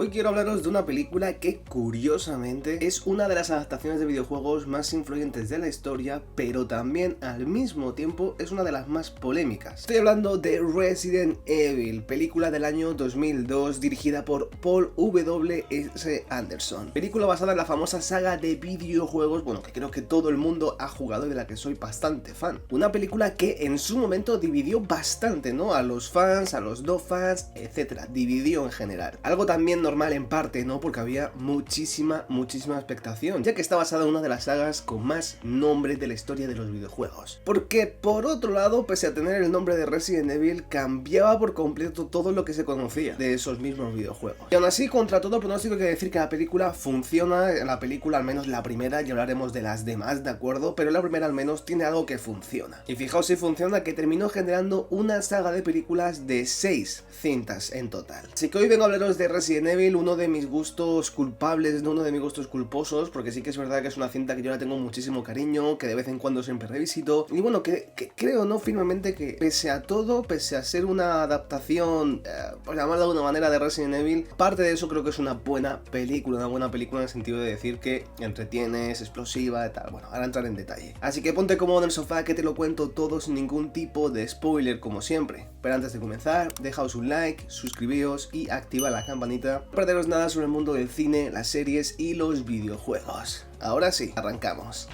Hoy quiero hablaros de una película que curiosamente es una de las adaptaciones de videojuegos más influyentes de la historia, pero también al mismo tiempo es una de las más polémicas. Estoy hablando de Resident Evil, película del año 2002 dirigida por Paul W.S. Anderson. Película basada en la famosa saga de videojuegos, bueno, que creo que todo el mundo ha jugado y de la que soy bastante fan. Una película que en su momento dividió bastante, ¿no? A los fans, a los no fans, etcétera. Dividió en general. Algo también normal en parte, ¿no? Porque había muchísima expectación, ya que está basada en una de las sagas con más nombre de la historia de los videojuegos. Porque por otro lado, pese a tener el nombre de Resident Evil, cambiaba por completo todo lo que se conocía de esos mismos videojuegos. Y aún así, contra todo pronóstico, hay que decir que la película funciona, la película al menos la primera, y hablaremos de las demás, ¿de acuerdo? Pero la primera al menos tiene algo que funciona. Y fijaos si funciona, que terminó generando una saga de películas de 6 cintas en total. Así que hoy vengo a hablaros de Resident Evil, uno de mis gustos culpables, no uno de mis gustos culposos, porque sí que es verdad que es una cinta que yo la tengo muchísimo cariño, que de vez en cuando siempre revisito, y bueno, que creo, ¿no? Firmemente que pese a todo, pese a ser una adaptación, por llamarlo de alguna manera, de Resident Evil, parte de eso creo que es una buena película en el sentido de decir que entretiene, es explosiva y tal. Bueno, ahora entrar en detalle. Así que ponte cómodo en el sofá que te lo cuento todo sin ningún tipo de spoiler como siempre. Pero antes de comenzar, dejaos un like, suscribíos y activa la campanita. No perderos nada sobre el mundo del cine, las series y los videojuegos. Ahora sí, arrancamos.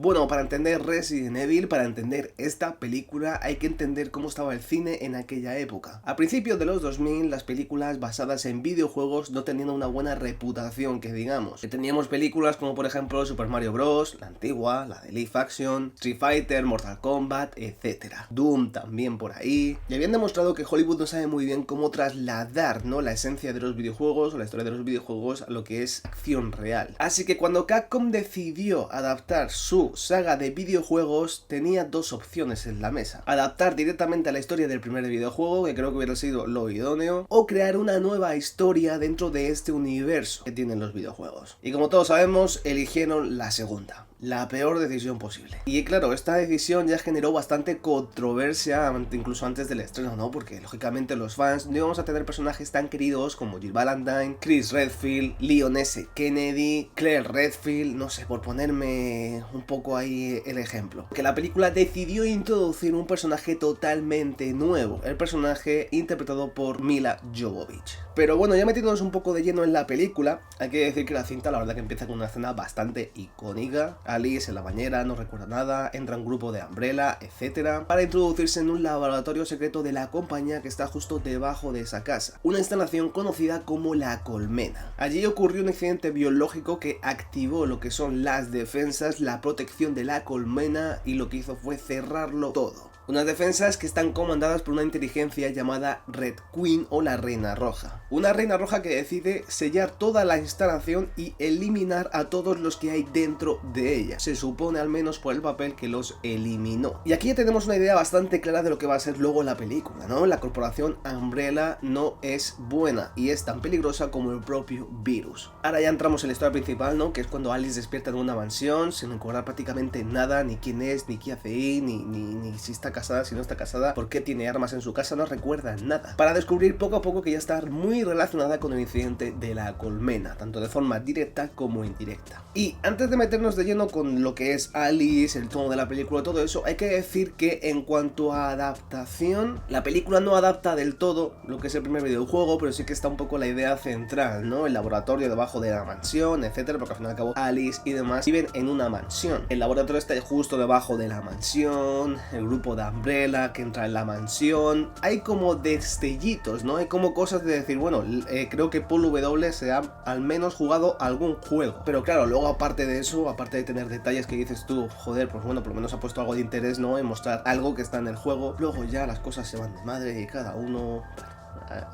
Bueno, para entender Resident Evil, para entender esta película, hay que entender cómo estaba el cine en aquella época. A principios de los 2000, las películas basadas en videojuegos no tenían una buena reputación, que digamos. Teníamos películas como por ejemplo Super Mario Bros., la antigua, la de Live Action, Street Fighter, Mortal Kombat, etc. Doom también por ahí. Y habían demostrado que Hollywood no sabe muy bien cómo trasladar, ¿no?, la esencia de los videojuegos o la historia de los videojuegos a lo que es acción real. Así que cuando Capcom decidió adaptar su saga de videojuegos, tenía dos opciones en la mesa: adaptar directamente a la historia del primer videojuego, que creo que hubiera sido lo idóneo, o crear una nueva historia dentro de este universo que tienen los videojuegos. Y como todos sabemos, eligieron la segunda. La peor decisión posible. Y claro, esta decisión ya generó bastante controversia, incluso antes del estreno, ¿no? Porque lógicamente los fans no íbamos a tener personajes tan queridos como Jill Valentine, Chris Redfield, Leon S. Kennedy, Claire Redfield, no sé, por ponerme un poco ahí el ejemplo. Que la película decidió introducir un personaje totalmente nuevo, el personaje interpretado por Milla Jovovich. Pero bueno, ya metiéndonos un poco de lleno en la película, hay que decir que la cinta la verdad que empieza con una escena bastante icónica. Alice en la bañera, no recuerda nada, entra un grupo de Umbrella, etc., para introducirse en un laboratorio secreto de la compañía que está justo debajo de esa casa, una instalación conocida como la Colmena. Allí ocurrió un accidente biológico que activó lo que son las defensas, la protección de la Colmena, y lo que hizo fue cerrarlo todo. Unas defensas que están comandadas por una inteligencia llamada Red Queen, o la Reina Roja. Una Reina Roja que decide sellar toda la instalación y eliminar a todos los que hay dentro de ella. Se supone, al menos por el papel, que los eliminó. Y aquí ya tenemos una idea bastante clara de lo que va a ser luego la película, ¿no? La corporación Umbrella no es buena y es tan peligrosa como el propio virus. Ahora ya entramos en la historia principal, ¿no? Que es cuando Alice despierta en una mansión sin recordar prácticamente nada, ni quién es, ni qué hace ahí, ni si está casada, si no está casada, por qué tiene armas en su casa, no recuerda nada. Para descubrir poco a poco que ya está muy relacionada con el incidente de la Colmena, tanto de forma directa como indirecta. Y antes de meternos de lleno con lo que es Alice, el tono de la película, todo eso, hay que decir que en cuanto a adaptación, la película no adapta del todo lo que es el primer videojuego, pero sí que está un poco la idea central, ¿no? El laboratorio debajo de la mansión, etcétera, porque al fin y al cabo Alice y demás viven en una mansión. El laboratorio está justo debajo de la mansión, el grupo de Umbrella que entra en la mansión. Hay como destellitos, ¿no? Hay como cosas de decir, bueno, creo que Paul W se ha al menos jugado algún juego. Pero claro, luego aparte de eso, aparte de tener detalles que dices tú, joder, pues bueno, por lo menos ha puesto algo de interés, ¿no? En mostrar algo que está en el juego. Luego ya las cosas se van de madre y cada uno...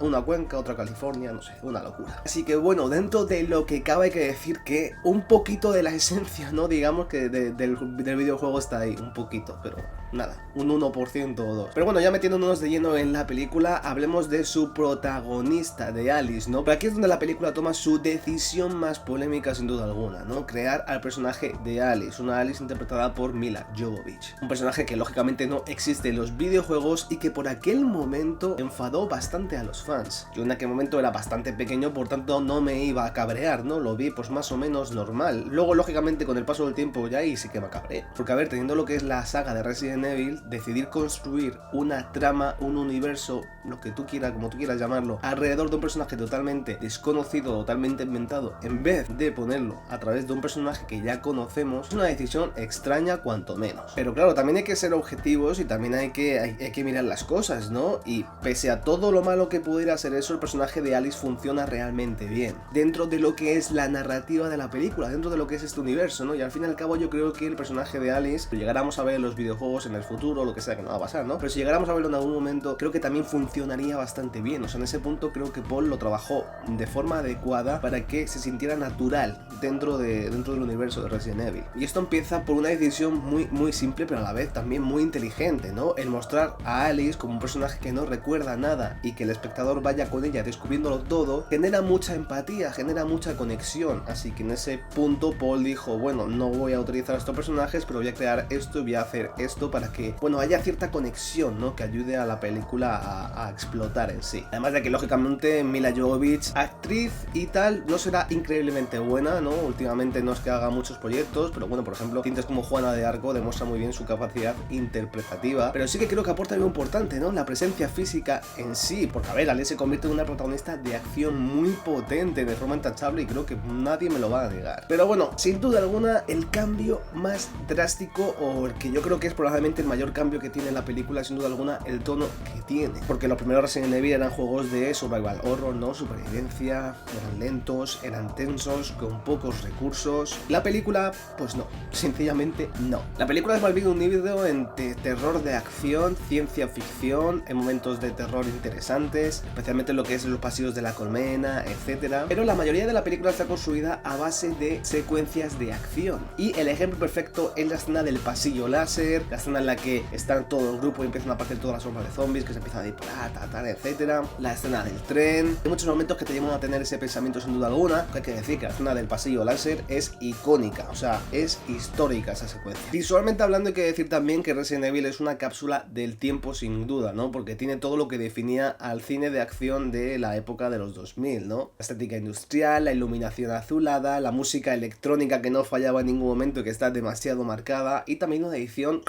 una Cuenca, otra California, no sé, una locura. Así que bueno, dentro de lo que cabe hay que decir que un poquito de la esencia, ¿no? Digamos que del videojuego está ahí, un poquito, pero nada, un 1% o 2. Pero bueno, ya metiéndonos de lleno en la película, hablemos de su protagonista, de Alice, ¿no? Pero aquí es donde la película toma su decisión más polémica sin duda alguna, ¿no? Crear al personaje de Alice, una Alice interpretada por Milla Jovovich. Un personaje que lógicamente no existe en los videojuegos y que por aquel momento enfadó bastante a los fans. Yo en aquel momento era bastante pequeño, por tanto no me iba a cabrear, ¿no? Lo vi pues más o menos normal. Luego lógicamente con el paso del tiempo ya ahí sí que me cabré. Porque a ver, teniendo lo que es la saga de Resident Evil, decidir construir una trama, un universo, lo que tú quieras, como tú quieras llamarlo, alrededor de un personaje totalmente desconocido, totalmente inventado, en vez de ponerlo a través de un personaje que ya conocemos, es una decisión extraña cuanto menos. Pero claro, también hay que ser objetivos y también hay que mirar las cosas, ¿no? Y pese a todo lo malo que pudiera ser eso, el personaje de Alice funciona realmente bien dentro de lo que es la narrativa de la película, dentro de lo que es este universo, ¿no? Y al fin y al cabo yo creo que el personaje de Alice, si llegáramos a ver en los videojuegos en el futuro, lo que sea, que no va a pasar, ¿no? Pero si llegáramos a verlo en algún momento, creo que también funcionaría bastante bien. O sea, en ese punto creo que Paul lo trabajó de forma adecuada para que se sintiera natural dentro del universo de Resident Evil. Y esto empieza por una decisión muy simple, pero a la vez también muy inteligente, ¿no? El mostrar a Alice como un personaje que no recuerda nada y que el espectador vaya con ella descubriéndolo todo, genera mucha empatía, genera mucha conexión. Así que en ese punto Paul dijo, bueno, no voy a utilizar estos personajes, pero voy a crear esto y voy a hacer esto para que, bueno, haya cierta conexión, ¿no? Que ayude a la película a explotar en sí. Además de que lógicamente Milla Jovovich, actriz y tal, no será increíblemente buena, ¿no? Últimamente no es que haga muchos proyectos, pero bueno, por ejemplo, cintas como Juana de Arco demuestra muy bien su capacidad interpretativa, pero sí que creo que aporta algo importante, ¿no? La presencia física en sí, porque a ver, Alice se convierte en una protagonista de acción muy potente, de forma intachable, y creo que nadie me lo va a negar. Pero bueno, sin duda alguna, el cambio más drástico, o el que yo creo que es probablemente el mayor cambio que tiene la película, sin duda alguna, el tono que tiene. Porque los primeros Resident Evil eran juegos de survival horror, ¿no? Supervivencia, eran lentos, eran tensos, con pocos recursos. La película, pues no, sencillamente no. La película es más bien un híbrido entre terror de acción, ciencia ficción, en momentos de terror interesantes, especialmente lo que es los pasillos de la colmena, etcétera. Pero la mayoría de la película está construida a base de secuencias de acción. Y el ejemplo perfecto es la escena del pasillo láser, la escena en la que están todo el grupo y empiezan a aparecer todas las sombras de zombies que se empiezan a disparar, etcétera. La escena del tren. Hay muchos momentos que te llevan a tener ese pensamiento sin duda alguna, que hay que decir que la escena del pasillo láser es icónica, o sea, es histórica esa secuencia. Visualmente hablando hay que decir también que Resident Evil es una cápsula del tiempo sin duda, ¿no? Porque tiene todo lo que definía al cine de acción de la época de los 2000, ¿no? La estética industrial, la iluminación azulada, la música electrónica que no fallaba en ningún momento y que está demasiado marcada, y también una edición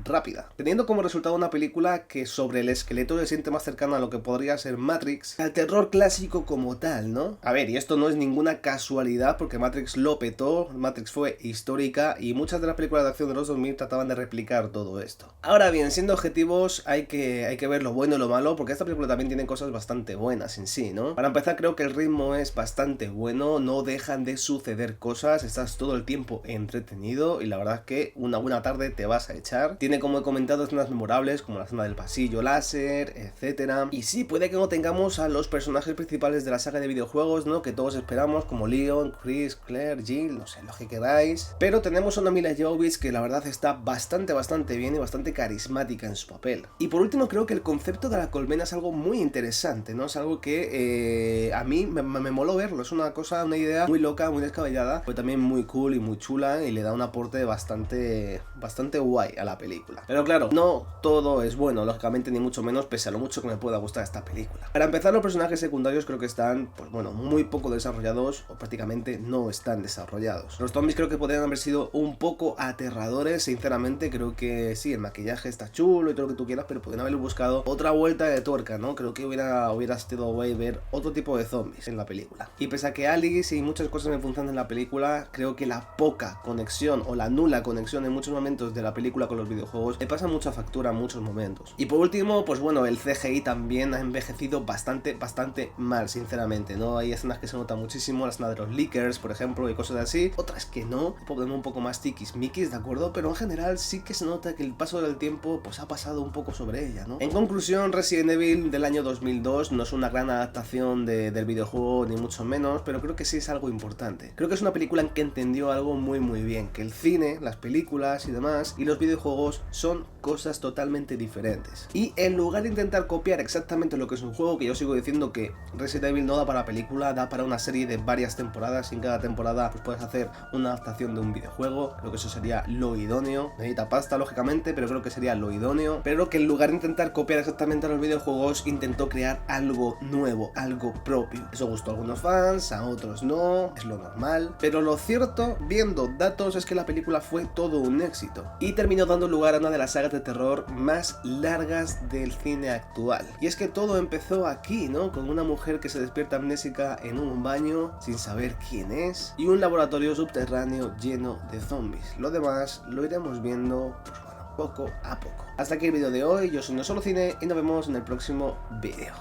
rápida, teniendo como resultado una película que sobre el esqueleto se siente más cercana a lo que podría ser Matrix, al terror clásico como tal, ¿no? A ver, y esto no es ninguna casualidad porque Matrix lo petó, Matrix fue histórica y muchas de las películas de acción de los 2000 trataban de replicar todo esto. Ahora bien, siendo objetivos hay que ver lo bueno y lo malo, porque esta película también tiene cosas bastante buenas en sí, ¿no? Para empezar, creo que el ritmo es bastante bueno, no dejan de suceder cosas, estás todo el tiempo entretenido y la verdad es que una buena tarde te vas a echar. Tiene, como he comentado, escenas memorables como la escena del pasillo láser, etcétera. Y sí, puede que no tengamos a los personajes principales de la saga de videojuegos, ¿no? Que todos esperamos, como Leon, Chris, Claire, Jill, no sé, lo que queráis. Pero tenemos a una Milla Jovovich que la verdad está bastante bien y bastante carismática en su papel. Y por último, creo que el concepto de la colmena es algo muy interesante, ¿no? Es algo que a mí me moló verlo. Es una idea muy loca, muy descabellada, pero también muy cool y muy chula y le da un aporte bastante guay a la película. Pero claro, no todo es bueno, lógicamente, ni mucho menos, pese a lo mucho que me pueda gustar esta película. Para empezar, los personajes secundarios creo que están, pues bueno, muy poco desarrollados o prácticamente no están desarrollados. Los zombies creo que podrían haber sido un poco aterradores, sinceramente. Creo que sí, el maquillaje está chulo y todo lo que tú quieras, pero podrían haber buscado otra vuelta de tuerca, ¿no? Creo que hubiera sido guay ver otro tipo de zombies en la película. Y pese a que Alice y muchas cosas me funcionan en la película, creo que la poca conexión o la nula conexión en muchos momentos de la película con los videojuegos le pasa mucha factura en muchos momentos. Y por último, pues bueno, el CGI también ha envejecido bastante mal, sinceramente, ¿no? Hay escenas que se nota muchísimo, la escena de los leakers, por ejemplo, y cosas así, otras que no, podemos un poco más tiquismiquis, ¿de acuerdo? Pero en general sí que se nota que el paso del tiempo pues ha pasado un poco sobre ella, ¿no? En conclusión, Resident Evil del año 2002 no es una gran adaptación del videojuego, ni mucho menos, pero creo que sí es algo importante. Creo que es una película en que entendió algo muy bien, que el cine, las películas y demás, y los videojuegos son cosas totalmente diferentes. Y en lugar de intentar copiar exactamente lo que es un juego, que yo sigo diciendo que Resident Evil no da para película, da para una serie de varias temporadas, y en cada temporada pues puedes hacer una adaptación de un videojuego, creo que eso sería lo idóneo, necesita pasta lógicamente, pero creo que sería lo idóneo, pero que en lugar de intentar copiar exactamente a los videojuegos, intentó crear algo nuevo, algo propio. Eso gustó a algunos fans, a otros no, es lo normal, pero lo cierto, viendo datos, es que la película fue todo un éxito y terminó dando lugar a una de las sagas de terror más largas del cine actual. Y es que todo empezó aquí, ¿no? Con una mujer que se despierta amnésica en un baño sin saber quién es y un laboratorio subterráneo lleno de zombies. Lo demás lo iremos viendo, pues bueno, poco a poco. Hasta aquí el vídeo de hoy, yo soy No Solo Cine y nos vemos en el próximo vídeo.